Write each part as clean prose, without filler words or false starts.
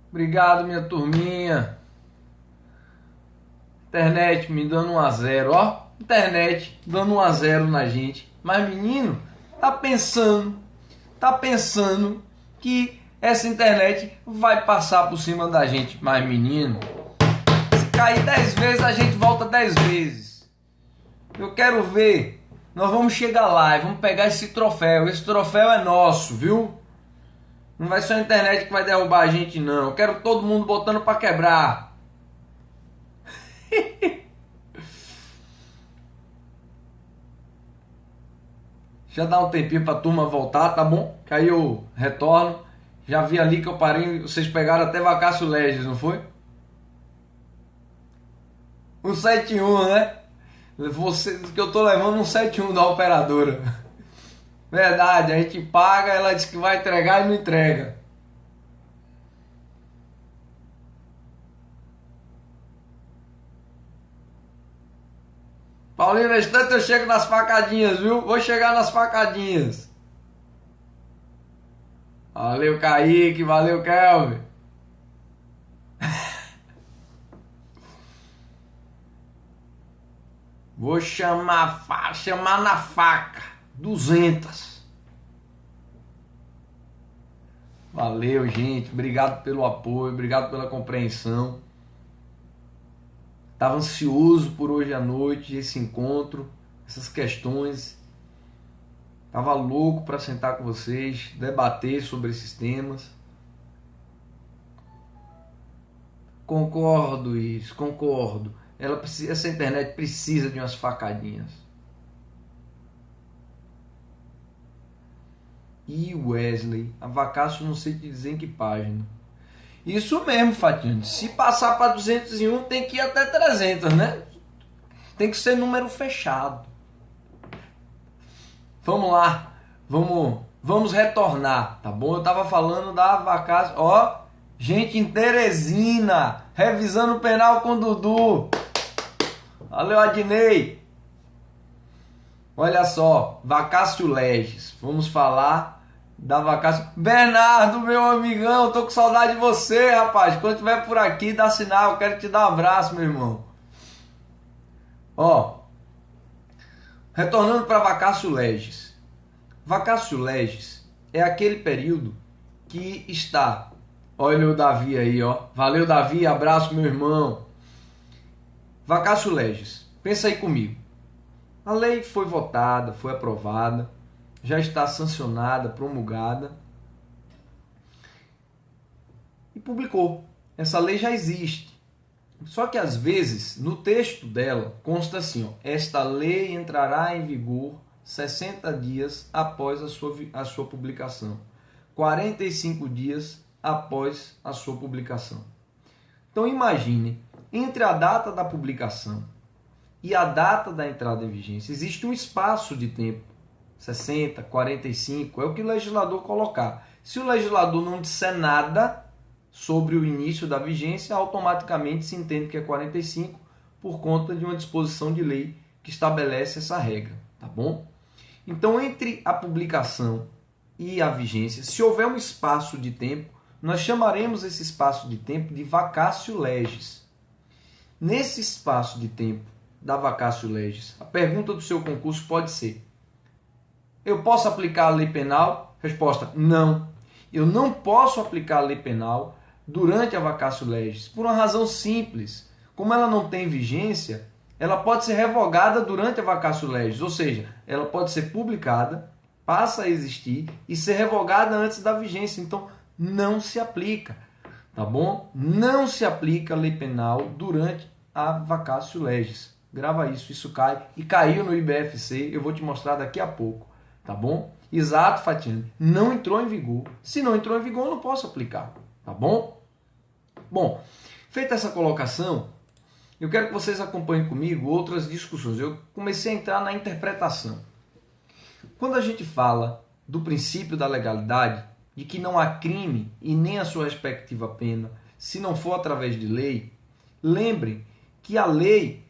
Obrigado, minha turminha. Internet me dando 1 a 0, ó. Internet dando 1 a 0 na gente. Mas menino, tá pensando que essa internet vai passar por cima da gente. Mas menino, se cair 10 vezes, a gente volta 10 vezes. Eu quero ver. Nós vamos chegar lá e vamos pegar esse troféu. Esse troféu é nosso, viu? Não vai ser a internet que vai derrubar a gente, não. Eu quero todo mundo botando pra quebrar. Já dá um tempinho pra turma voltar, tá bom? Que aí eu retorno. Já vi ali que eu parei, vocês pegaram até Vacácio Legis, não foi? 171, né? Vocês, que eu tô levando um 71 da operadora. Verdade, a gente paga, ela diz que vai entregar e não entrega. Paulinho, na instante eu chego nas facadinhas, viu? Vou chegar nas facadinhas. Valeu, Kaique, valeu, Kelvin. Vou chamar na faca. 200. Valeu, gente. Obrigado pelo apoio, obrigado pela compreensão. Estava ansioso por hoje à noite, esse encontro, essas questões. Tava louco para sentar com vocês, debater sobre esses temas. Concordo, isso, concordo. Essa internet precisa de umas facadinhas. E Wesley, a Vacácio não sei te dizer em que página. Isso mesmo, Fatiane. Se passar para 201 tem que ir até 300, né? Tem que ser número fechado. Vamos lá. Vamos retornar, tá bom? Eu tava falando da Vacácio. Ó, gente em Teresina, revisando o penal com o Dudu. Valeu, Adnei. Olha só, Vacácio Legis. Vamos falar da Vacácio. Bernardo, meu amigão, tô com saudade de você, rapaz. Quando estiver por aqui, dá sinal. Eu quero te dar um abraço, meu irmão. Ó, retornando para Vacácio Legis. Vacácio Legis é aquele período que está... Olha o Davi aí, ó. Valeu, Davi. Abraço, meu irmão. Vacácio Legis. Pensa aí comigo. A lei foi votada, foi aprovada, já está sancionada, promulgada e publicou. Essa lei já existe. Só que às vezes, no texto dela, consta assim, ó, esta lei entrará em vigor 60 dias após a sua publicação. 45 dias após a sua publicação. Então imagine, entre a data da publicação e a data da entrada em vigência, existe um espaço de tempo, 60, 45, é o que o legislador colocar. Se o legislador não disser nada sobre o início da vigência, automaticamente se entende que é 45 por conta de uma disposição de lei que estabelece essa regra, tá bom? Então, entre a publicação e a vigência, se houver um espaço de tempo, nós chamaremos esse espaço de tempo de vacatio legis. Nesse espaço de tempo da vacatio legis, a pergunta do seu concurso pode ser: eu posso aplicar a lei penal? Resposta: não. Eu não posso aplicar a lei penal durante a vacatio legis, por uma razão simples. Como ela não tem vigência, ela pode ser revogada durante a vacatio legis, ou seja, ela pode ser publicada, passa a existir e ser revogada antes da vigência. Então, não se aplica, tá bom? Não se aplica a lei penal durante a vacatio legis. Grava isso, isso cai. E caiu no IBFC, eu vou te mostrar daqui a pouco, tá bom? Exato, Fatiane, não entrou em vigor. Se não entrou em vigor, eu não posso aplicar, tá bom? Bom, feita essa colocação, eu quero que vocês acompanhem comigo outras discussões. Eu comecei a entrar na interpretação. Quando a gente fala do princípio da legalidade, de que não há crime e nem a sua respectiva pena, se não for através de lei, lembrem que a lei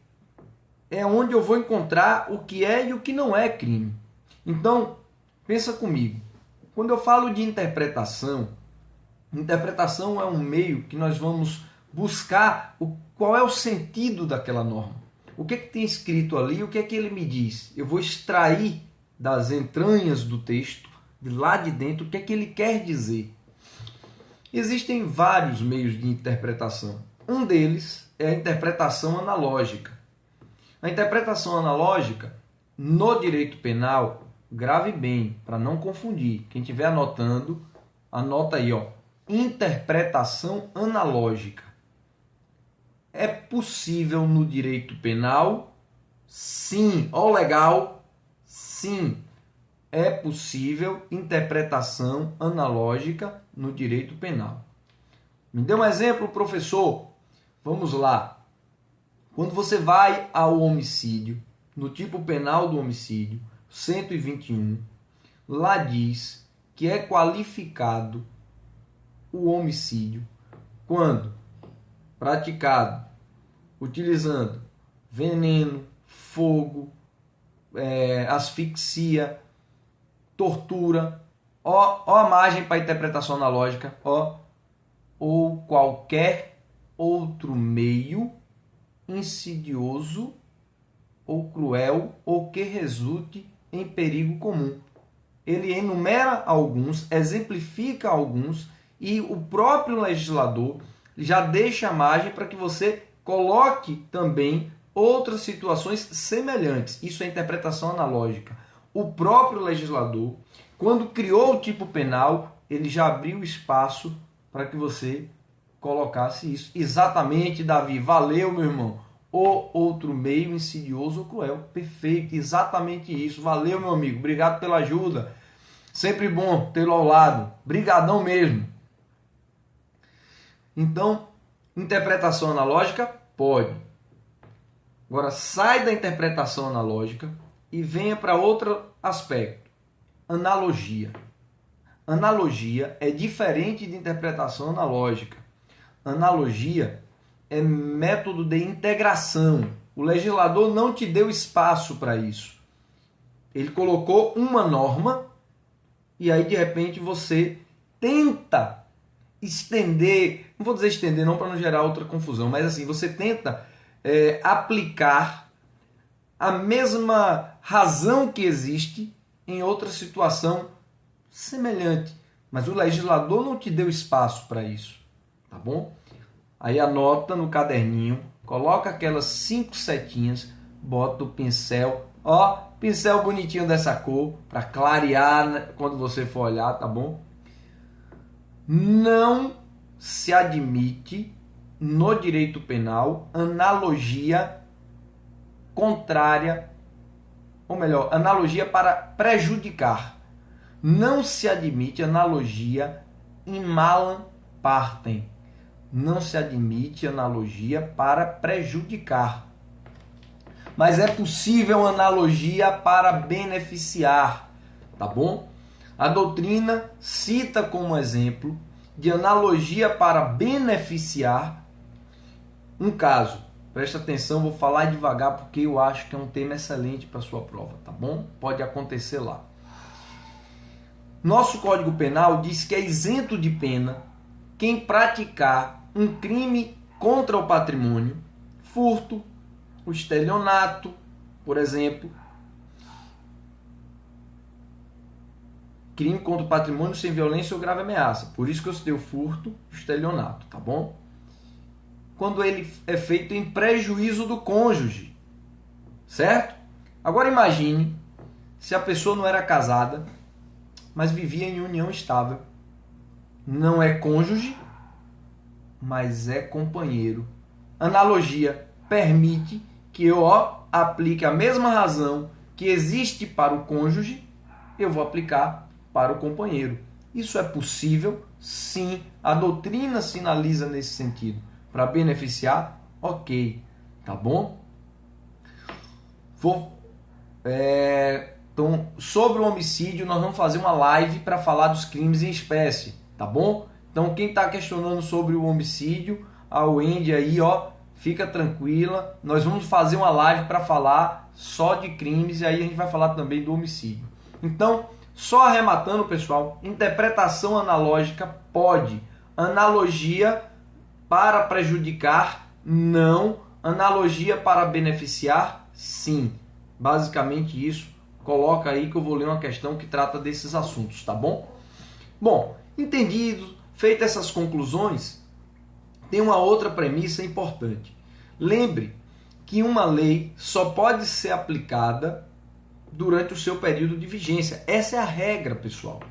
é onde eu vou encontrar o que é e o que não é crime. Então, pensa comigo. Quando eu falo de interpretação, Interpretação é um meio que nós vamos buscar qual é o sentido daquela norma. O que tem escrito ali, o que é que ele me diz? Eu vou extrair das entranhas do texto, de lá de dentro, o que é que ele quer dizer. Existem vários meios de interpretação. Um deles é a interpretação analógica. A interpretação analógica, no direito penal, grave bem, para não confundir. Quem estiver anotando, anota aí, ó. Interpretação analógica. É possível no direito penal? Sim. Ó, legal? Sim. É possível interpretação analógica no direito penal. Me dê um exemplo, professor. Vamos lá. Quando você vai ao homicídio, no tipo penal do homicídio, 121, lá diz que é qualificado o homicídio quando praticado utilizando veneno, fogo, asfixia, tortura, ó a margem para a interpretação analógica, ou qualquer outro meio insidioso ou cruel ou que resulte em perigo comum. Ele enumera alguns, exemplifica alguns e o próprio legislador já deixa a margem para que você coloque também outras situações semelhantes. Isso é interpretação analógica. O próprio legislador, quando criou o tipo penal, ele já abriu espaço para que você colocasse isso. Exatamente, Davi. Valeu, meu irmão. Ou outro meio insidioso ou cruel. Perfeito, exatamente isso. Valeu, meu amigo. Obrigado pela ajuda. Sempre bom tê-lo ao lado. Brigadão mesmo. Então, interpretação analógica? Pode. Agora, sai da interpretação analógica e venha para outro aspecto. Analogia. Analogia é diferente de interpretação analógica. Analogia é método de integração. O legislador não te deu espaço para isso. Ele colocou uma norma e aí, de repente, você tenta estender, não vou dizer estender não para não gerar outra confusão, mas assim, você tenta aplicar a mesma razão que existe em outra situação semelhante. Mas o legislador não te deu espaço para isso, tá bom? Aí anota no caderninho, coloca aquelas 5 setinhas, bota o pincel, pincel bonitinho dessa cor, para clarear quando você for olhar, tá bom? Não se admite no direito penal analogia contrária, ou melhor, analogia para prejudicar. Não se admite analogia in malam partem. Não se admite analogia para prejudicar. Mas é possível analogia para beneficiar, tá bom? A doutrina cita como exemplo de analogia para beneficiar um caso. Presta atenção, vou falar devagar porque eu acho que é um tema excelente para a sua prova, tá bom? Pode acontecer lá. Nosso Código Penal diz que é isento de pena quem praticar um crime contra o patrimônio, furto, o estelionato, por exemplo, crime contra o patrimônio sem violência ou grave ameaça. Por isso que eu citei o furto, o estelionato, tá bom? Quando ele é feito em prejuízo do cônjuge, certo? Agora imagine se a pessoa não era casada, mas vivia em união estável. Não é cônjuge, mas é companheiro. Analogia permite que eu aplique a mesma razão que existe para o cônjuge, eu vou aplicar para o companheiro. Isso é possível? Sim. A doutrina sinaliza nesse sentido. Para beneficiar? Ok. Tá bom? Então, sobre o homicídio, nós vamos fazer uma live para falar dos crimes em espécie. Tá bom? Então, quem está questionando sobre o homicídio, a Wendy aí, fica tranquila. Nós vamos fazer uma live para falar só de crimes e aí a gente vai falar também do homicídio. Então, só arrematando, pessoal, interpretação analógica pode. Analogia para prejudicar? Não. Analogia para beneficiar? Sim. Basicamente isso. Coloca aí que eu vou ler uma questão que trata desses assuntos, tá bom? Bom, entendido, feitas essas conclusões, tem uma outra premissa importante. Lembre que uma lei só pode ser aplicada durante o seu período de vigência. Essa é a regra, pessoal,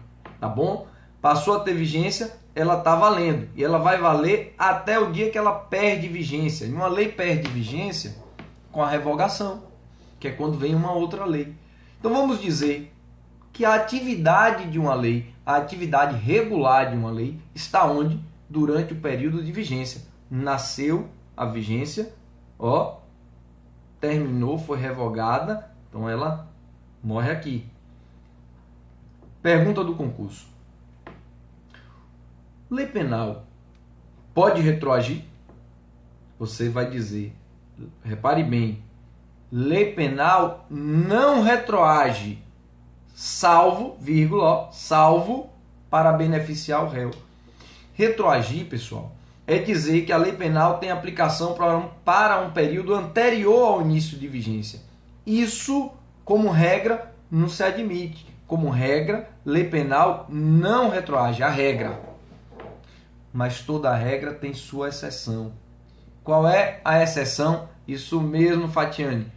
tá bom? Passou a ter vigência, ela está valendo. E ela vai valer até o dia que ela perde vigência. E uma lei perde vigência com a revogação, que é quando vem uma outra lei. Então vamos dizer que a atividade de uma lei, a atividade regular de uma lei, está onde? Durante o período de vigência. Nasceu a vigência, terminou, foi revogada, então ela morre aqui. Pergunta do concurso. Lei penal pode retroagir? Você vai dizer, repare bem, lei penal não retroage, salvo, vírgula, salvo para beneficiar o réu. Retroagir, pessoal, é dizer que a lei penal tem aplicação para um período anterior ao início de vigência. Isso, como regra, não se admite. Como regra, lei penal não retroage, a regra. Mas toda regra tem sua exceção. Qual é a exceção? Isso mesmo, Fatiane,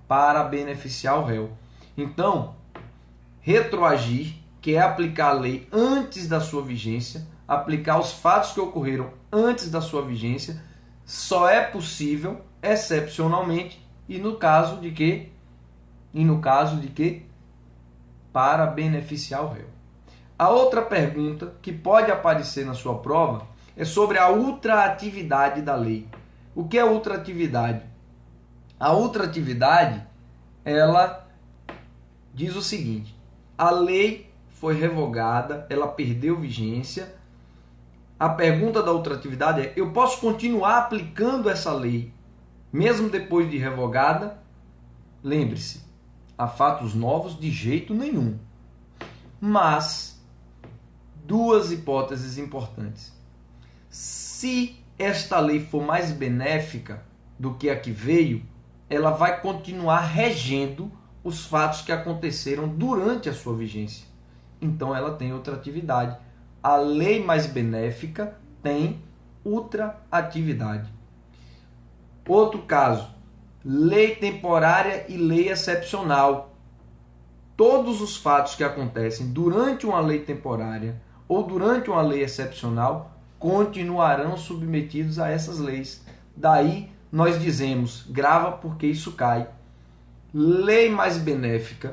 para beneficiar o réu. Então, retroagir, que é aplicar a lei antes da sua vigência, aplicar os fatos que ocorreram antes da sua vigência, só é possível excepcionalmente e no caso de que? Para beneficiar o réu. A outra pergunta que pode aparecer na sua prova é sobre a ultraatividade da lei. O que é ultraatividade? A ultraatividade, ela diz o seguinte: a lei foi revogada, ela perdeu vigência. A pergunta da ultraatividade é: eu posso continuar aplicando essa lei mesmo depois de revogada? Lembre-se, a fatos novos de jeito nenhum. Mas duas hipóteses importantes. Se esta lei for mais benéfica do que a que veio, ela vai continuar regendo os fatos que aconteceram durante a sua vigência. Então ela tem ultraatividade. A lei mais benéfica tem ultraatividade. Outro caso, lei temporária e lei excepcional. Todos os fatos que acontecem durante uma lei temporária ou durante uma lei excepcional continuarão submetidos a essas leis. Daí nós dizemos, grava porque isso cai. Lei mais benéfica,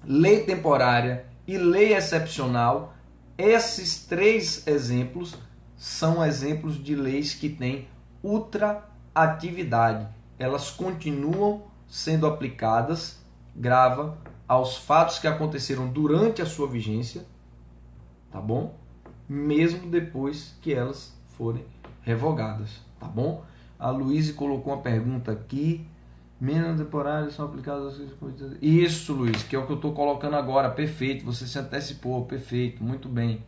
lei temporária e lei excepcional, esses três exemplos são exemplos de leis que têm ultraatividade. Elas continuam sendo aplicadas, grava, aos fatos que aconteceram durante a sua vigência, tá bom? Mesmo depois que elas forem revogadas, tá bom? A Luísa colocou uma pergunta aqui. Menos temporárias são aplicadas... Isso, Luiz, que é o que eu estou colocando agora. Perfeito, você se antecipou. Perfeito, muito bem.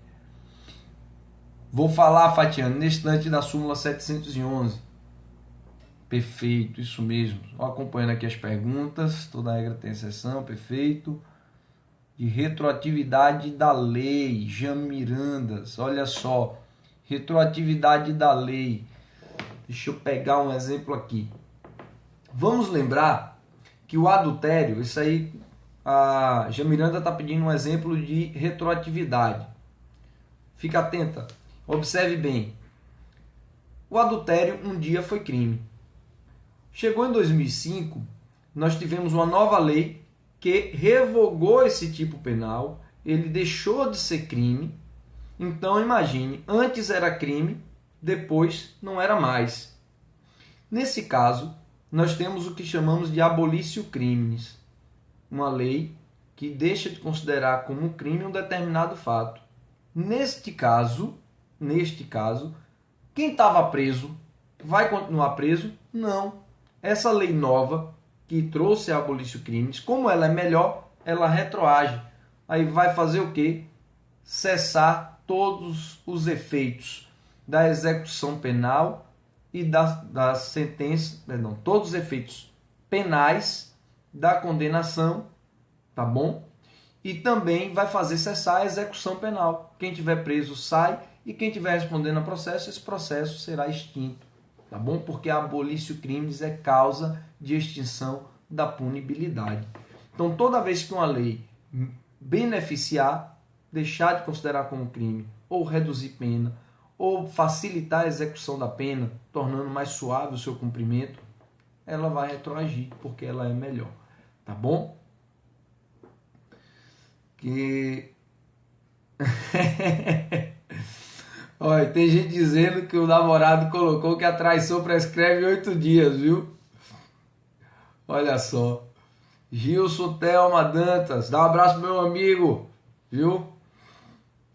Vou falar, Fatiane, neste instante da súmula 711. Perfeito, isso mesmo. Acompanhando aqui as perguntas. Toda regra tem exceção, perfeito. De retroatividade da lei. Jean Mirandas, olha só. Retroatividade da lei. Deixa eu pegar um exemplo aqui. Vamos lembrar que o adultério, isso aí, a Jean Miranda está pedindo um exemplo de retroatividade. Fica atenta, observe bem. O adultério um dia foi crime. Chegou em 2005, nós tivemos uma nova lei que revogou esse tipo penal, ele deixou de ser crime. Então imagine, antes era crime, depois não era mais. Nesse caso, nós temos o que chamamos de abolício criminis, uma lei que deixa de considerar como crime um determinado fato. Neste caso, quem estava preso vai continuar preso? Não. Essa lei nova que trouxe a abolício criminis, como ela é melhor, ela retroage. Aí vai fazer o quê? Cessar todos os efeitos da execução penal e da sentença, perdão, todos os efeitos penais da condenação, tá bom? E também vai fazer cessar a execução penal. Quem tiver preso sai e quem tiver respondendo a processo, esse processo será extinto, tá bom? Porque a abolício crimes é causa de extinção da punibilidade. Então, toda vez que uma lei beneficiar, deixar de considerar como crime, ou reduzir pena, ou facilitar a execução da pena, tornando mais suave o seu cumprimento, ela vai retroagir, porque ela é melhor, tá bom? Que... Olha, tem gente dizendo que o namorado colocou que a traição prescreve 8 dias, viu? Olha só. Gilson Thelma Dantas, dá um abraço pro meu amigo, viu?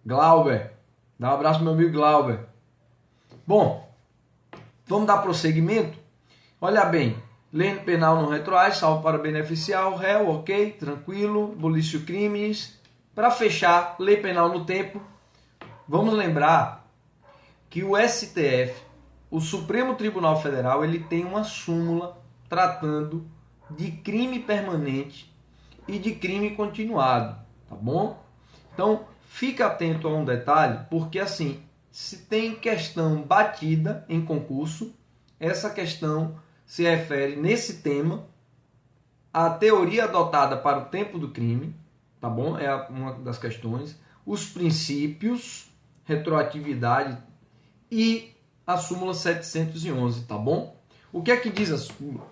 Glauber, dá um abraço pro meu amigo Glauber. Bom, vamos dar prosseguimento? Olha bem, lei penal não retroage, salvo para beneficiar o réu, ok, tranquilo, abolício crimes. Para fechar, lei penal no tempo, vamos lembrar que o STF, o Supremo Tribunal Federal, ele tem uma súmula tratando de crime permanente e de crime continuado, tá bom? Então, fica atento a um detalhe, porque assim, se tem questão batida em concurso, essa questão se refere nesse tema à teoria adotada para o tempo do crime, tá bom? É uma das questões, os princípios, retroatividade e a súmula 711, tá bom? O que é que diz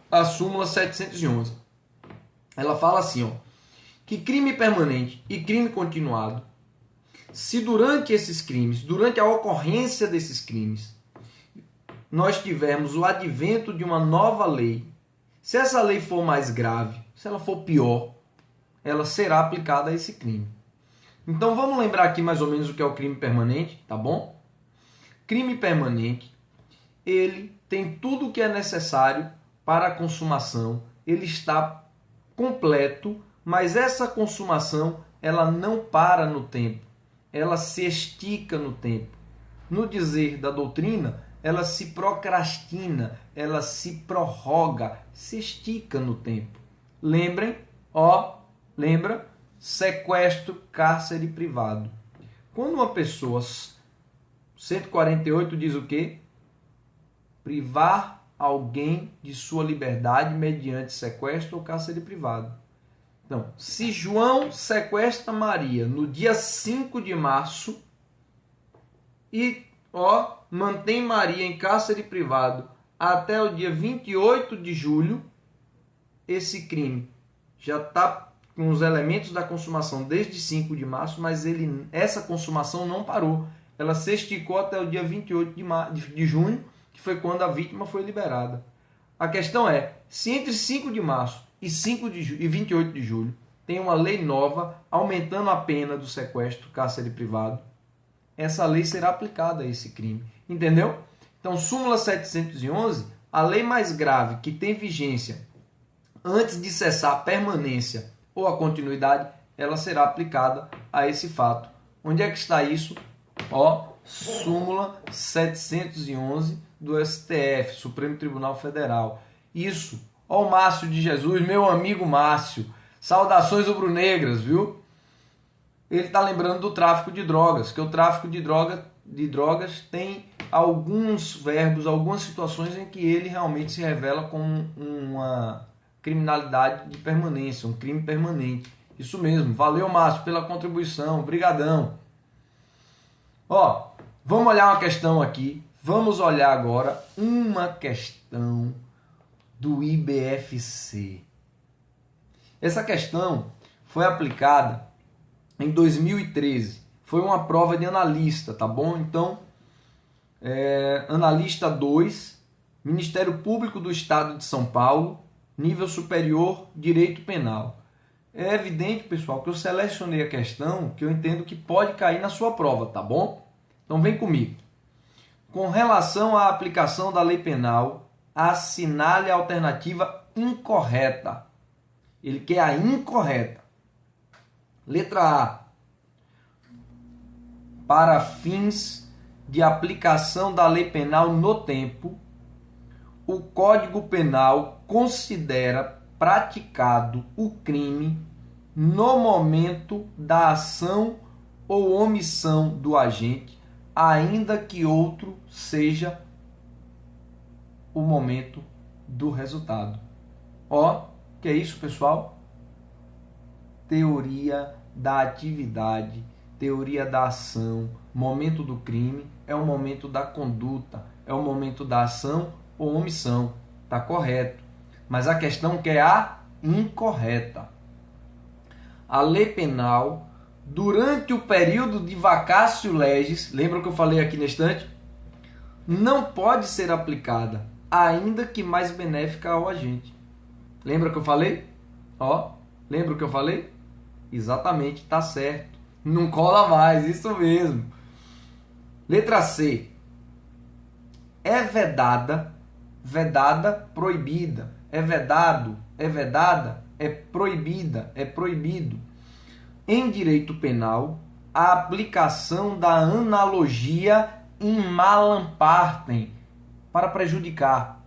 a súmula 711? Ela fala assim, ó, que crime permanente e crime continuado, se durante esses crimes, durante a ocorrência desses crimes, nós tivermos o advento de uma nova lei, se essa lei for mais grave, se ela for pior, ela será aplicada a esse crime. Então vamos lembrar aqui mais ou menos o que é o crime permanente, tá bom? Crime permanente, ele tem tudo o que é necessário para a consumação, ele está completo, mas essa consumação ela não para no tempo, ela se estica no tempo. No dizer da doutrina, ela se procrastina, ela se prorroga, se estica no tempo. Lembrem, lembra? Sequestro, cárcere privado. Quando uma pessoa, 148 diz o quê? Privar alguém de sua liberdade mediante sequestro ou cárcere privado. Então, se João sequestra Maria no dia 5 de março e mantém Maria em cárcere privado até o dia 28 de julho, esse crime já está com os elementos da consumação desde 5 de março, mas essa consumação não parou. Ela se esticou até o dia 28 de junho, que foi quando a vítima foi liberada. A questão é, se entre 5 de março e 28 de julho tem uma lei nova aumentando a pena do sequestro, cárcere privado, essa lei será aplicada a esse crime. Entendeu? Então, súmula 711, a lei mais grave que tem vigência antes de cessar a permanência ou a continuidade, ela será aplicada a esse fato. Onde é que está isso? Súmula 711 do STF, Supremo Tribunal Federal. Isso. O Márcio de Jesus, meu amigo Márcio. Saudações rubro-negras, viu? Ele está lembrando do tráfico de drogas, que o tráfico de drogas tem alguns verbos, algumas situações em que ele realmente se revela como uma criminalidade de permanência, um crime permanente. Isso mesmo. Valeu, Márcio, pela contribuição. Obrigadão. Vamos olhar uma questão aqui. Vamos olhar agora uma questão do IBFC. Essa questão foi aplicada em 2013. Foi uma prova de analista, tá bom? Então, analista 2, Ministério Público do Estado de São Paulo, nível superior, direito penal. É evidente, pessoal, que eu selecionei a questão que eu entendo que pode cair na sua prova, tá bom? Então vem comigo. Com relação à aplicação da lei penal, assinale a alternativa incorreta. Ele quer a incorreta. Letra A. para fins de aplicação da lei penal no tempo, o Código Penal considera praticado o crime no momento da ação ou omissão do agente, ainda que outro seja o momento do resultado. Ó, que é isso, pessoal? Teoria da atividade, teoria da ação, momento do crime é o momento da conduta, é o momento da ação ou omissão. Tá correto. Mas a questão que é a incorreta. A lei penal, durante o período de vacatio legis, lembra que eu falei aqui na estante? Não pode ser aplicada, ainda que mais benéfica ao agente. Lembra que eu falei? Ó, lembra o que eu falei? Exatamente, tá certo. Não cola mais, isso mesmo. Letra C. É vedada, vedada, proibida. É vedado, é vedada, é proibida, é proibido. Em direito penal, a aplicação da analogia in malam partem, para prejudicar.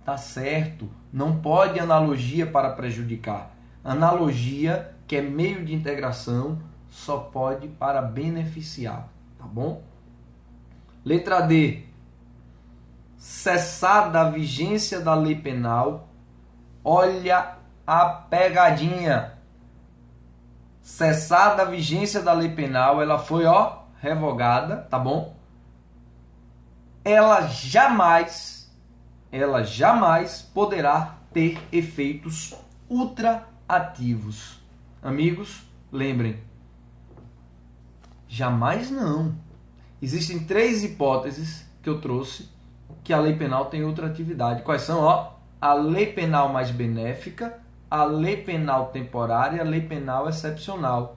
Tá certo, não pode analogia para prejudicar. Analogia, que é meio de integração, só pode para beneficiar, tá bom? Letra D. Cessada a vigência da lei penal, olha a pegadinha. Cessada a vigência da lei penal, ela foi, revogada, tá bom? Ela jamais poderá ter efeitos ultraativos. Amigos, lembrem, jamais não. Existem 3 hipóteses que eu trouxe que a lei penal tem ultraatividade. Quais são? A lei penal mais benéfica, a lei penal temporária e a lei penal excepcional.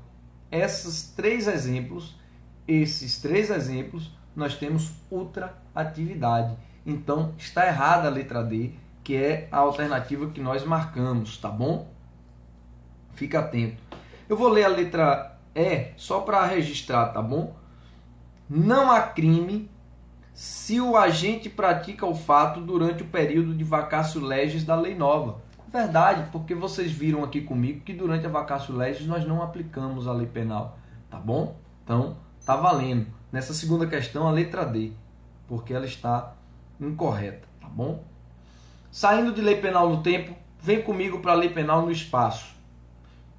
Esses três exemplos, nós temos ultraatividade. Então, está errada a letra D, que é a alternativa que nós marcamos, tá bom? Fica atento. Eu vou ler a letra E só para registrar, tá bom? Não há crime se o agente pratica o fato durante o período de vacatio legis da lei nova. Verdade, porque vocês viram aqui comigo que durante a vacatio legis nós não aplicamos a lei penal, tá bom? Então, tá valendo. Nessa segunda questão, a letra D, porque ela está incorreta, tá bom? Saindo de lei penal no tempo, vem comigo para a lei penal no espaço.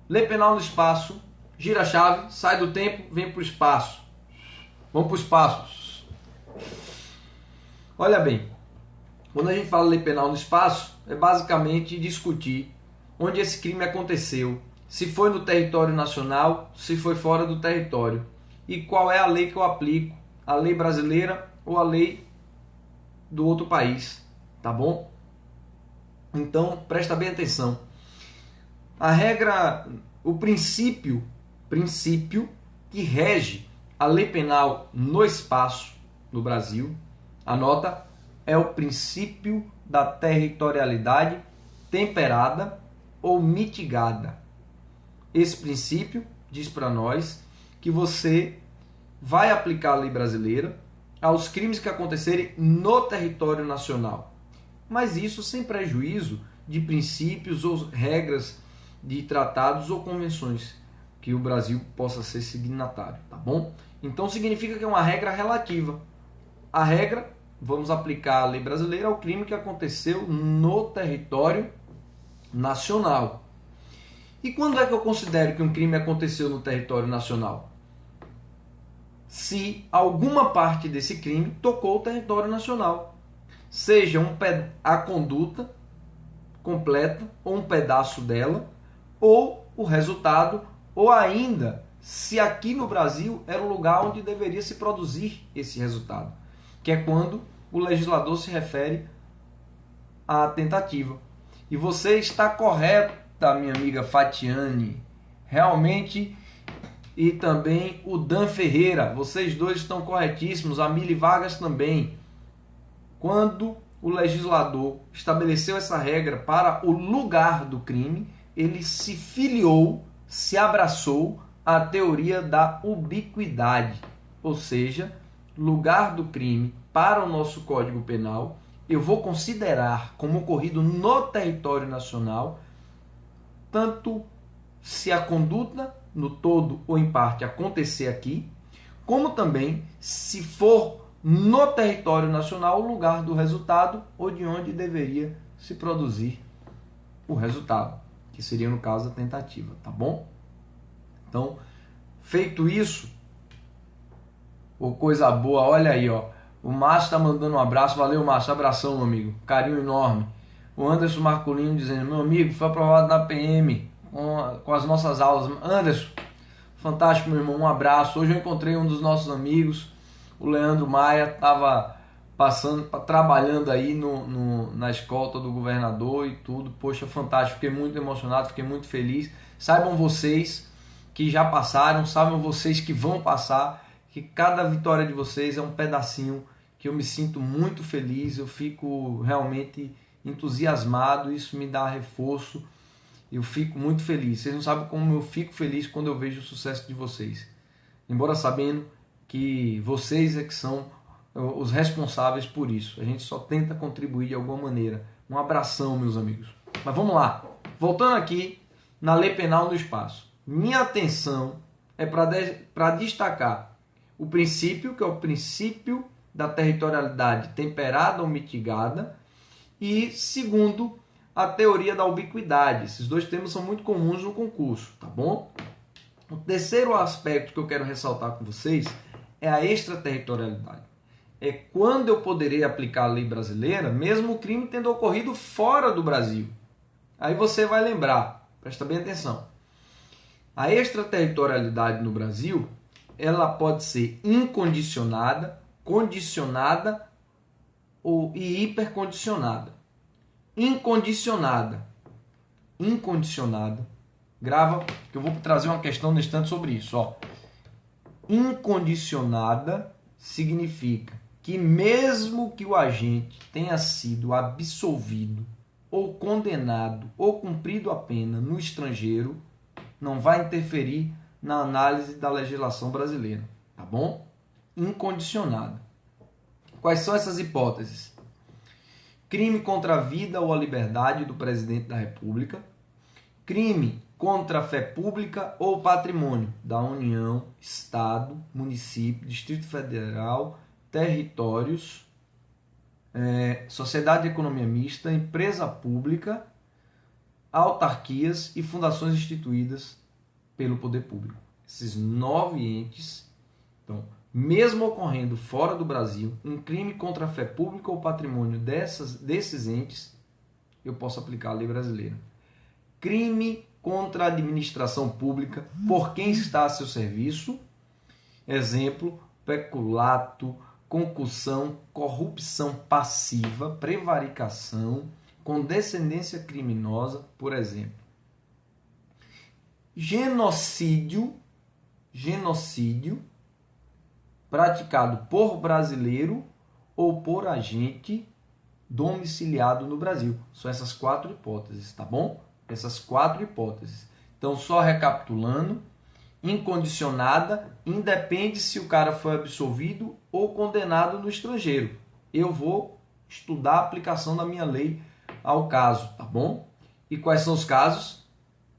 Lei penal no espaço, gira a chave, sai do tempo, vem para o espaço. Vamos para o espaço. Olha bem, quando a gente fala lei penal no espaço, é basicamente discutir onde esse crime aconteceu, se foi no território nacional, se foi fora do território, e qual é a lei que eu aplico, a lei brasileira ou a lei do outro país, tá bom? Então, presta bem atenção. A regra, o princípio que rege a lei penal no espaço no Brasil, anota, é o princípio da territorialidade temperada ou mitigada. Esse princípio diz para nós que você vai aplicar a lei brasileira aos crimes que acontecerem no território nacional. Mas isso sem prejuízo de princípios ou regras de tratados ou convenções que o Brasil possa ser signatário, tá bom? Então significa que é uma regra relativa. A regra, vamos aplicar a lei brasileira ao crime que aconteceu no território nacional. E quando é que eu considero que um crime aconteceu no território nacional? Se alguma parte desse crime tocou o território nacional. Seja a conduta completa, ou um pedaço dela, ou o resultado, ou ainda, se aqui no Brasil era o lugar onde deveria se produzir esse resultado, que é quando o legislador se refere à tentativa. E você está correta, minha amiga Fatiane, realmente, e também o Dan Ferreira, vocês dois estão corretíssimos, a Mili Vargas também. Quando o legislador estabeleceu essa regra para o lugar do crime, ele se filiou, se abraçou à teoria da ubiquidade. ou seja, lugar do crime para o nosso Código Penal, eu vou considerar como ocorrido no território nacional, tanto se a conduta no todo ou em parte acontecer aqui, como também se for no território nacional o lugar do resultado ou de onde deveria se produzir o resultado, que seria no caso a tentativa, tá bom? Então, feito isso, coisa boa, olha aí, ó. O Márcio tá mandando um abraço, valeu Márcio, abração, meu amigo, carinho enorme. O Anderson Marcolino dizendo, meu amigo, foi aprovado na PM com as nossas aulas. Anderson, fantástico, meu irmão, um abraço. Hoje eu encontrei um dos nossos amigos, o Leandro Maia, estava trabalhando aí na escolta do governador e tudo. Poxa, fantástico, fiquei muito emocionado, fiquei muito feliz. Saibam vocês que já passaram, saibam vocês que vão passar, que cada vitória de vocês é um pedacinho que eu me sinto muito feliz, eu fico realmente entusiasmado, isso me dá reforço, eu fico muito feliz. Vocês não sabem como eu fico feliz quando eu vejo o sucesso de vocês. Embora sabendo que vocês é que são os responsáveis por isso. A gente só tenta contribuir de alguma maneira. Um abração, meus amigos. Mas vamos lá. Voltando aqui na lei penal no espaço. Minha atenção é para destacar o princípio, que é o princípio da territorialidade temperada ou mitigada, e segundo, a teoria da ubiquidade. Esses dois termos são muito comuns no concurso, tá bom? O terceiro aspecto que eu quero ressaltar com vocês é a extraterritorialidade. É quando eu poderei aplicar a lei brasileira, mesmo o crime tendo ocorrido fora do Brasil. Aí você vai lembrar, presta bem atenção. A extraterritorialidade no Brasil, ela pode ser incondicionada, condicionada e hipercondicionada. Incondicionada. Grava, que eu vou trazer uma questão no instante sobre isso. Ó. Incondicionada significa que mesmo que o agente tenha sido absolvido ou condenado ou cumprido a pena no estrangeiro, não vai interferir na análise da legislação brasileira, tá bom? Incondicionada. Quais são essas hipóteses? Crime contra a vida ou a liberdade do presidente da República, crime contra a fé pública ou patrimônio da União, Estado, município, Distrito Federal, territórios, sociedade de economia mista, empresa pública, autarquias e fundações instituídas pelo poder público. Esses 9 entes, então, mesmo ocorrendo fora do Brasil, um crime contra a fé pública ou patrimônio desses entes, eu posso aplicar a lei brasileira. Crime contra a administração pública por quem está a seu serviço, exemplo, peculato, concussão, corrupção passiva, prevaricação, condescendência criminosa, por exemplo. Genocídio praticado por brasileiro ou por agente domiciliado no Brasil. São essas 4 hipóteses, tá bom? Essas 4 hipóteses. Então, só recapitulando, incondicionada independe se o cara foi absolvido ou condenado no estrangeiro. Eu vou estudar a aplicação da minha lei ao caso, tá bom? E quais são os casos?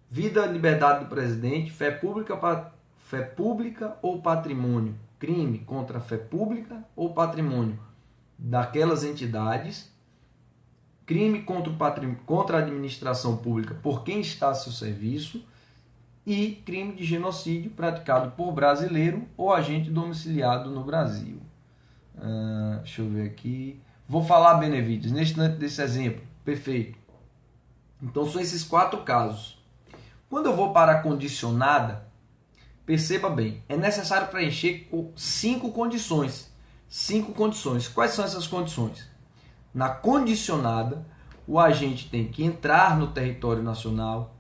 Vida e liberdade do presidente, fé pública ou patrimônio. Crime contra a fé pública ou patrimônio daquelas entidades. Crime contra a administração pública por quem está a seu serviço. E crime de genocídio praticado por brasileiro ou agente domiciliado no Brasil. Deixa eu ver aqui. Vou falar, Benevides, desse exemplo. Perfeito. Então, são esses 4 casos. Quando eu vou para a condicionada, perceba bem, é necessário preencher 5 condições. 5 condições. Quais são essas condições? Na condicionada, o agente tem que entrar no território nacional,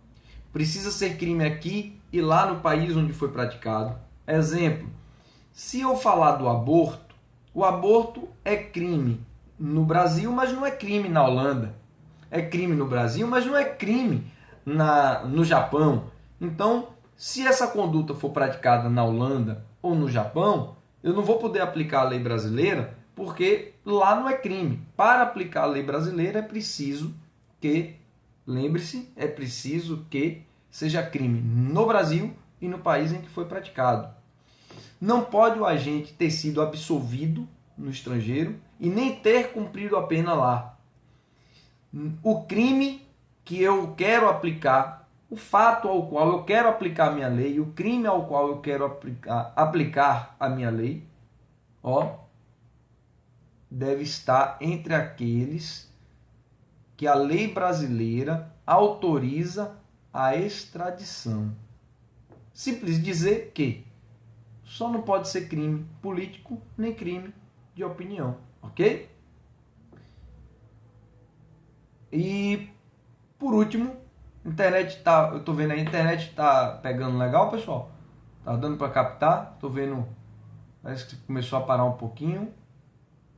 precisa ser crime aqui e lá no país onde foi praticado. Exemplo, se eu falar do aborto, o aborto é crime no Brasil, mas não é crime na Holanda. É crime no Brasil, mas não é crime no Japão. Então, se essa conduta for praticada na Holanda ou no Japão, eu não vou poder aplicar a lei brasileira porque lá não é crime. Para aplicar a lei brasileira é preciso que, lembre-se, é preciso que seja crime no Brasil e no país em que foi praticado. Não pode o agente ter sido absolvido no estrangeiro e nem ter cumprido a pena lá. O crime que eu quero aplicar, o fato ao qual eu quero aplicar a minha lei, o crime ao qual eu quero aplicar a minha lei, deve estar entre aqueles que a lei brasileira autoriza a extradição. Simples dizer que só não pode ser crime político nem crime de opinião, ok? E por último, internet tá, eu tô vendo a internet tá pegando legal, pessoal. Tá dando para captar? Tô vendo, parece que começou a parar um pouquinho.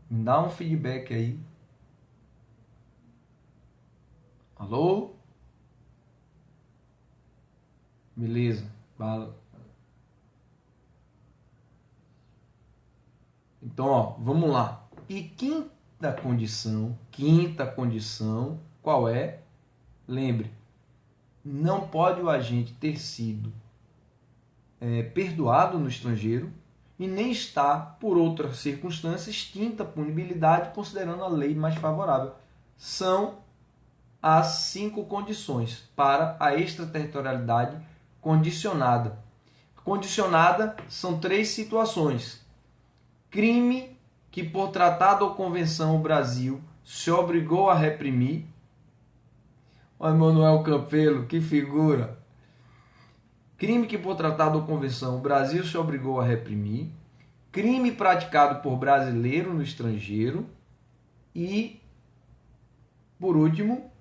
Me dá um feedback aí. Alô? Beleza. Então, vamos lá. E quinta condição, qual é? Lembre, não pode o agente ter sido perdoado no estrangeiro e nem está, por outra circunstância, extinta a punibilidade, considerando a lei mais favorável. São as 5 condições para a extraterritorialidade condicionada. Condicionada são 3 situações. Crime que, por tratado ou convenção, o Brasil se obrigou a reprimir. Olha, Manuel Campelo, que figura! Crime que, por tratado ou convenção, o Brasil se obrigou a reprimir. Crime praticado por brasileiro no estrangeiro. E, por último,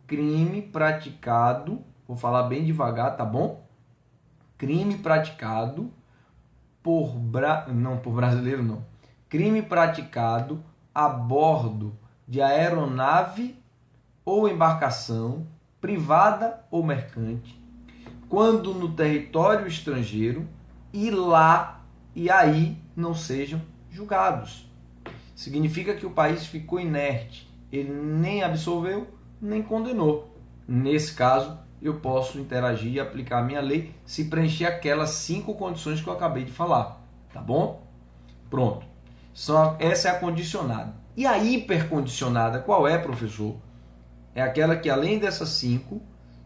crime praticado, vou falar bem devagar, tá bom? Crime praticado por brasileiro não. Crime praticado a bordo de aeronave ou embarcação privada ou mercante, quando no território estrangeiro e aí não sejam julgados. Significa que o país ficou inerte, ele nem absolveu, nem condenou. Nesse caso, eu posso interagir e aplicar a minha lei se preencher aquelas 5 condições que eu acabei de falar. Tá bom? Pronto. Essa é a condicionada. E a hipercondicionada, qual é, professor? É aquela que, além dessas 5,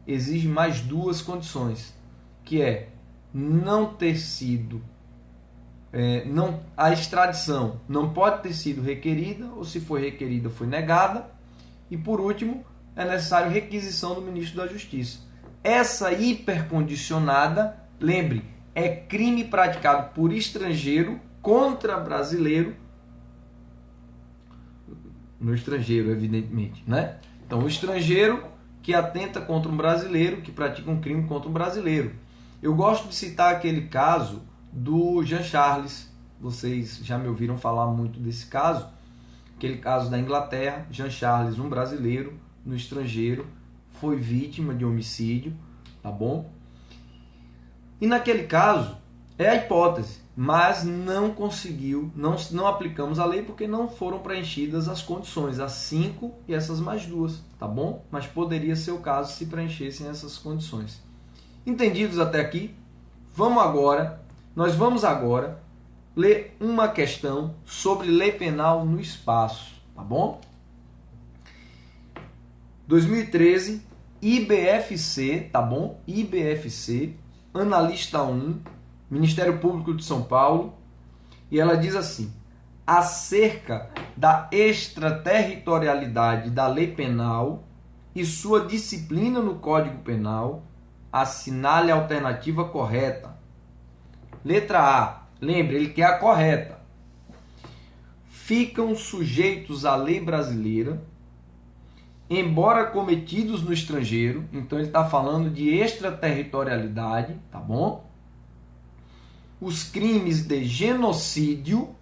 exige mais 2 condições, que é não ter sido a extradição não pode ter sido requerida, ou se foi requerida, foi negada. E por último, é necessário requisição do ministro da Justiça. Essa hipercondicionada, lembre, é crime praticado por estrangeiro contra brasileiro, no estrangeiro, evidentemente, né? Então, o estrangeiro que atenta contra um brasileiro, que pratica um crime contra um brasileiro. Eu gosto de citar aquele caso do Jean Charles. Vocês já me ouviram falar muito desse caso. Aquele caso da Inglaterra, Jean Charles, um brasileiro no estrangeiro, foi vítima de homicídio, tá bom? E naquele caso, é a hipótese, mas não conseguiu, não aplicamos a lei porque não foram preenchidas as condições, as 5 e essas mais 2, tá bom? Mas poderia ser o caso se preenchessem essas condições. Entendidos até aqui? Nós vamos agora ler uma questão sobre lei penal no espaço, tá bom? 2013, IBFC, tá bom? IBFC, analista 1, Ministério Público de São Paulo, e ela diz assim: acerca da extraterritorialidade da lei penal e sua disciplina no Código Penal, assinale a alternativa correta. Letra A, lembre, ele quer a correta. Ficam sujeitos à lei brasileira, embora cometidos no estrangeiro. Então ele está falando de extraterritorialidade, tá bom? Os crimes de genocídio,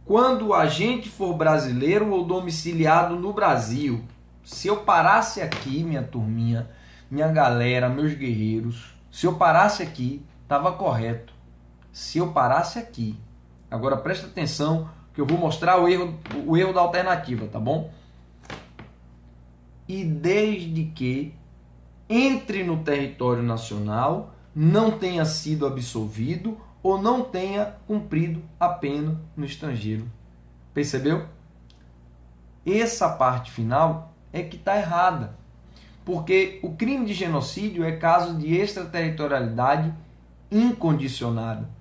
quando o agente for brasileiro ou domiciliado no Brasil. Se eu parasse aqui, minha turminha, minha galera, meus guerreiros, se eu parasse aqui, estava correto. se eu parasse aqui. Agora presta atenção que eu vou mostrar o erro da alternativa, tá bom? E desde que entre no território nacional, não tenha sido absolvido ou não tenha cumprido a pena no estrangeiro. Percebeu? Essa parte final é que está errada. Porque o crime de genocídio é caso de extraterritorialidade incondicionada.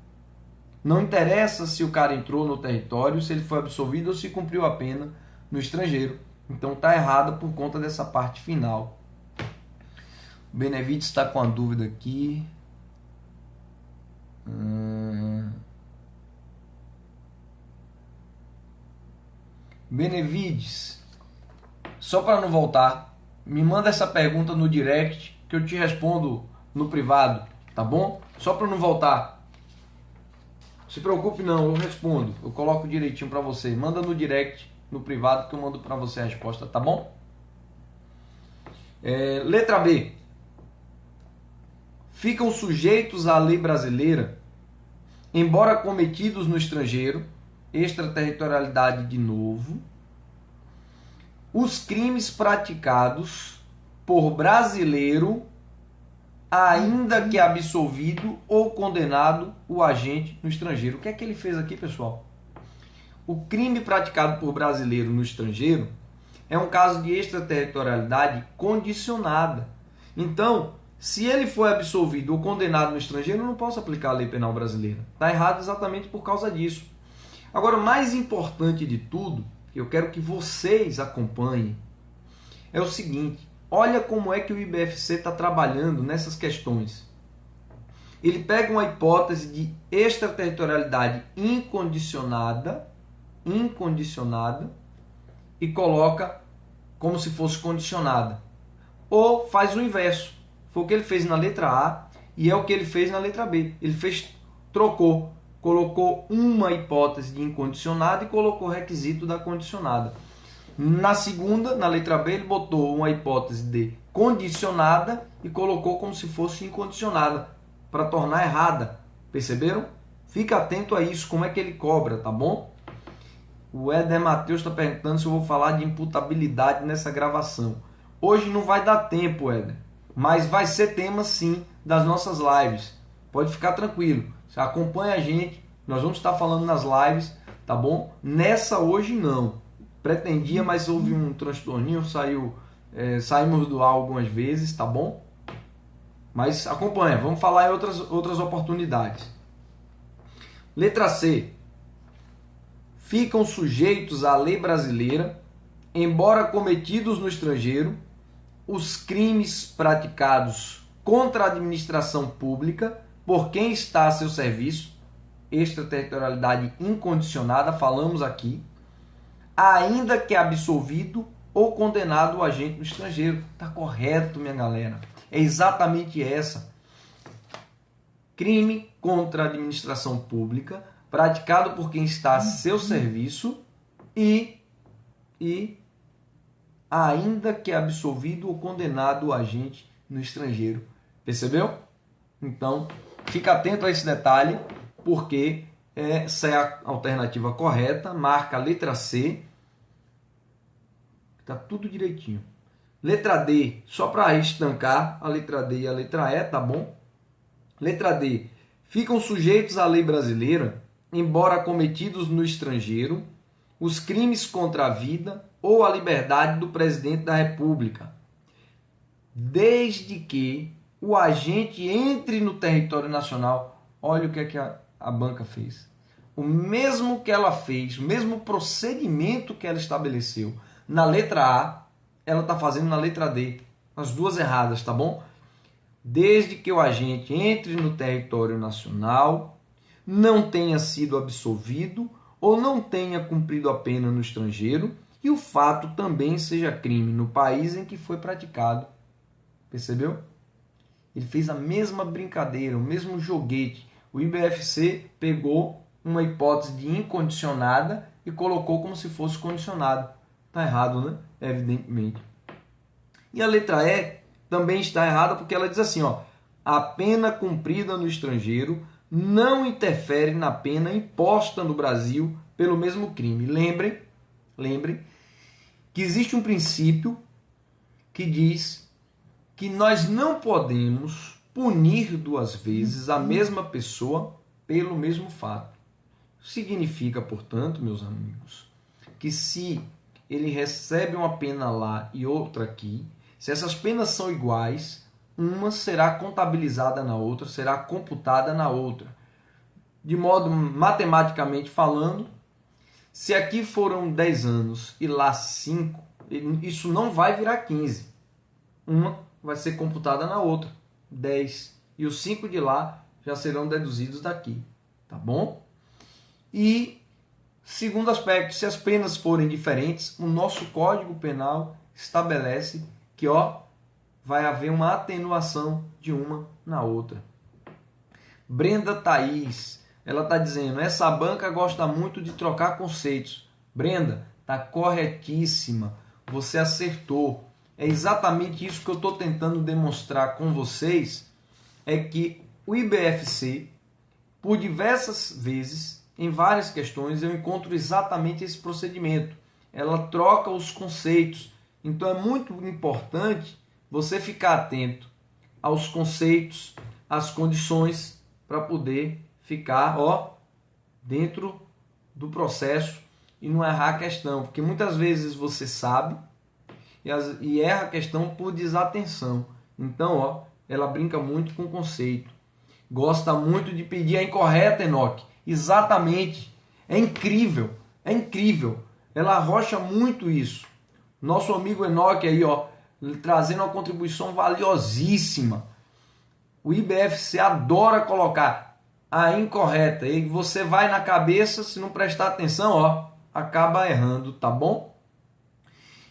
Não interessa se o cara entrou no território, se ele foi absolvido ou se cumpriu a pena no estrangeiro. Então está errada por conta dessa parte final. O Benevides está com a dúvida aqui. Benevides, só para não voltar, me manda essa pergunta no direct que eu te respondo no privado, tá bom? Só para não voltar. Se preocupe não, eu respondo. Eu coloco direitinho para você. Manda no direct, no privado, que eu mando para você a resposta, tá bom? Letra B. Ficam sujeitos à lei brasileira, embora cometidos no estrangeiro, extraterritorialidade de novo, os crimes praticados por brasileiro, ainda que absolvido ou condenado o agente no estrangeiro. O que é que ele fez aqui, pessoal? O crime praticado por brasileiro no estrangeiro é um caso de extraterritorialidade condicionada. Então, se ele foi absolvido ou condenado no estrangeiro, eu não posso aplicar a lei penal brasileira. Está errado exatamente por causa disso. Agora, o mais importante de tudo, que eu quero que vocês acompanhem, é o seguinte. Olha como é que o IBFC está trabalhando nessas questões. Ele pega uma hipótese de extraterritorialidade incondicionada e coloca como se fosse condicionada. Ou faz o inverso. Foi o que ele fez na letra A e é o que ele fez na letra B. Ele trocou, colocou uma hipótese de incondicionada e colocou o requisito da condicionada. Na segunda, na letra B, ele botou uma hipótese de condicionada e colocou como se fosse incondicionada, para tornar errada. Perceberam? Fica atento a isso, como é que ele cobra, tá bom? O Éder Matheus está perguntando se eu vou falar de imputabilidade nessa gravação. Hoje não vai dar tempo, Éder, mas vai ser tema sim das nossas lives. Pode ficar tranquilo, você acompanha a gente, nós vamos estar falando nas lives, tá bom? Nessa hoje não. Pretendia, mas houve um transtorninho, saímos do ar algumas vezes, tá bom? Mas acompanha, vamos falar em outras oportunidades. Letra C. Ficam sujeitos à lei brasileira, embora cometidos no estrangeiro, os crimes praticados contra a administração pública por quem está a seu serviço, extraterritorialidade incondicionada, falamos aqui, ainda que absolvido ou condenado o agente no estrangeiro. Está correto, minha galera. É exatamente essa. Crime contra a administração pública, praticado por quem está a seu serviço e ainda que absolvido ou condenado o agente no estrangeiro. Percebeu? Então, fica atento a esse detalhe, porque essa é a alternativa correta. Marca a letra C. Tá tudo direitinho. Letra D, só para estancar a letra D e a letra E, tá bom? Letra D. Ficam sujeitos à lei brasileira, embora cometidos no estrangeiro, os crimes contra a vida ou a liberdade do presidente da República, desde que o agente entre no território nacional. Olha o que é que a banca fez. O mesmo que ela fez, o mesmo procedimento que ela estabeleceu na letra A, ela está fazendo na letra D. As duas erradas, tá bom? Desde que o agente entre no território nacional, não tenha sido absolvido ou não tenha cumprido a pena no estrangeiro e o fato também seja crime no país em que foi praticado. Percebeu? Ele fez a mesma brincadeira, o mesmo joguete. O IBFC pegou uma hipótese de incondicionada e colocou como se fosse condicionada. Está errado, né? Evidentemente. E a letra E também está errada porque ela diz assim, ó, a pena cumprida no estrangeiro não interfere na pena imposta no Brasil pelo mesmo crime. Lembrem que existe um princípio que diz que nós não podemos punir duas vezes a mesma pessoa pelo mesmo fato. Significa, portanto, meus amigos, que se ele recebe uma pena lá e outra aqui, se essas penas são iguais, uma será contabilizada na outra, será computada na outra. De modo matematicamente falando, se aqui foram 10 anos e lá 5, isso não vai virar 15. Uma vai ser computada na outra, 10. E os 5 de lá já serão deduzidos daqui. Tá bom? E, segundo aspecto, se as penas forem diferentes, o nosso Código Penal estabelece que vai haver uma atenuação de uma na outra. Brenda Thaís, ela está dizendo, essa banca gosta muito de trocar conceitos. Brenda, está corretíssima, você acertou. É exatamente isso que eu estou tentando demonstrar com vocês, é que o IBFC, por diversas vezes, em várias questões, eu encontro exatamente esse procedimento. Ela troca os conceitos. Então é muito importante você ficar atento aos conceitos, às condições, para poder ficar dentro do processo e não errar a questão. Porque muitas vezes você sabe e erra a questão por desatenção. Então, ela brinca muito com o conceito. Gosta muito de pedir a incorreta, Enoque. Exatamente. É incrível. É incrível. Ela arrocha muito isso. Nosso amigo Enoque aí, trazendo uma contribuição valiosíssima. O IBFC adora colocar a incorreta. E você vai na cabeça, se não prestar atenção, acaba errando, tá bom?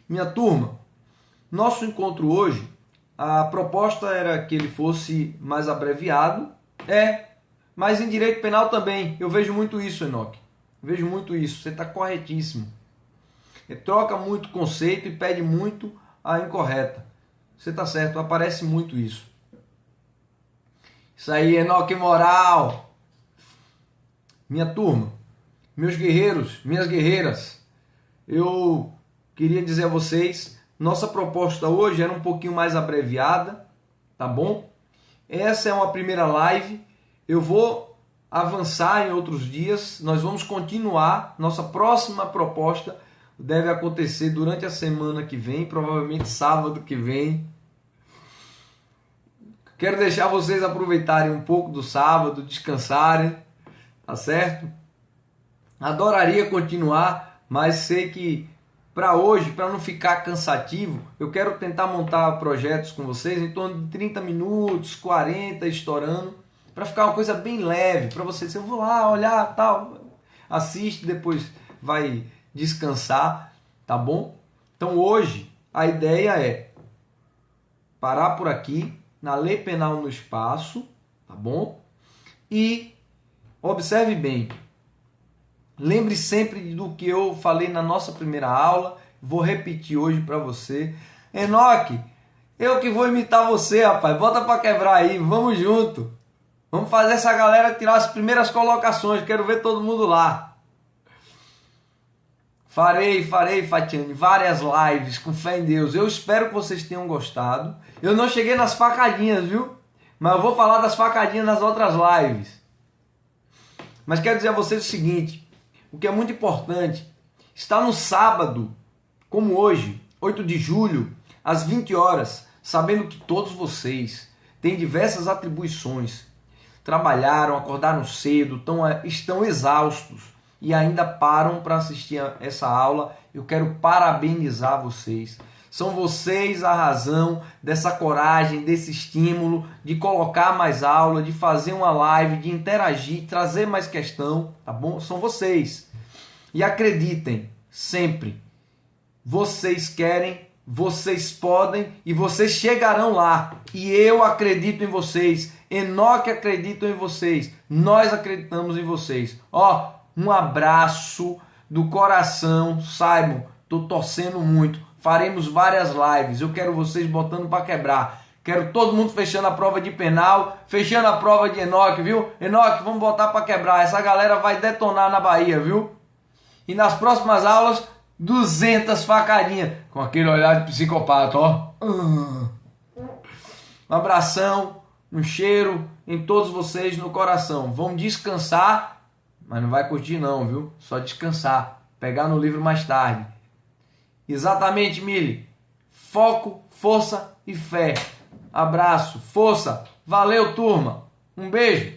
Minha turma, nosso encontro hoje, a proposta era que ele fosse mais abreviado. Mas em direito penal também. Eu vejo muito isso, Enoque. Vejo muito isso. Você está corretíssimo. Troca muito conceito e pede muito a incorreta. Você está certo, aparece muito isso. Isso aí, Enoque Moral. Minha turma, meus guerreiros, minhas guerreiras, eu queria dizer a vocês, nossa proposta hoje era um pouquinho mais abreviada, tá bom? Essa é uma primeira live. Eu vou avançar em outros dias. Nós vamos continuar. Nossa próxima proposta deve acontecer durante a semana que vem, provavelmente sábado que vem. Quero deixar vocês aproveitarem um pouco do sábado, descansarem, tá certo? Adoraria continuar, mas sei que para hoje, para não ficar cansativo, eu quero tentar montar projetos com vocês em torno de 30 minutos, 40, estourando, para ficar uma coisa bem leve, para você dizer, eu vou lá olhar, tal, assiste, depois vai descansar, tá bom? Então hoje a ideia é parar por aqui, na Lei Penal no Espaço, tá bom? E observe bem, lembre sempre do que eu falei na nossa primeira aula, vou repetir hoje para você. Enoque, eu que vou imitar você, rapaz, bota para quebrar aí, vamos junto. Vamos fazer essa galera tirar as primeiras colocações, quero ver todo mundo lá. Farei, Fatiane, várias lives, com fé em Deus. Eu espero que vocês tenham gostado. Eu não cheguei nas facadinhas, viu? Mas eu vou falar das facadinhas nas outras lives. Mas quero dizer a vocês o seguinte, o que é muito importante, está no sábado, como hoje, 8 de julho, às 20 horas, sabendo que todos vocês têm diversas atribuições, trabalharam, acordaram cedo, estão exaustos e ainda param para assistir a essa aula. Eu quero parabenizar vocês. São vocês a razão dessa coragem, desse estímulo de colocar mais aula, de fazer uma live, de interagir, trazer mais questão, tá bom? São vocês. E acreditem, sempre, vocês querem, vocês podem e vocês chegarão lá. E eu acredito em vocês, Enoque acredita em vocês, nós acreditamos em vocês. Um abraço do coração, saibam, estou torcendo muito. Faremos várias lives, eu quero vocês botando para quebrar. Quero todo mundo fechando a prova de penal, fechando a prova de Enoque, viu? Enoque, vamos botar para quebrar. Essa galera vai detonar na Bahia, viu? E nas próximas aulas, 200 facadinhas. Com aquele olhar de psicopata, ó. Um abração, um cheiro em todos vocês no coração. Vão descansar, mas não vai curtir não, viu? Só descansar. Pegar no livro mais tarde. Exatamente, Mili. Foco, força e fé. Abraço, força. Valeu, turma. Um beijo.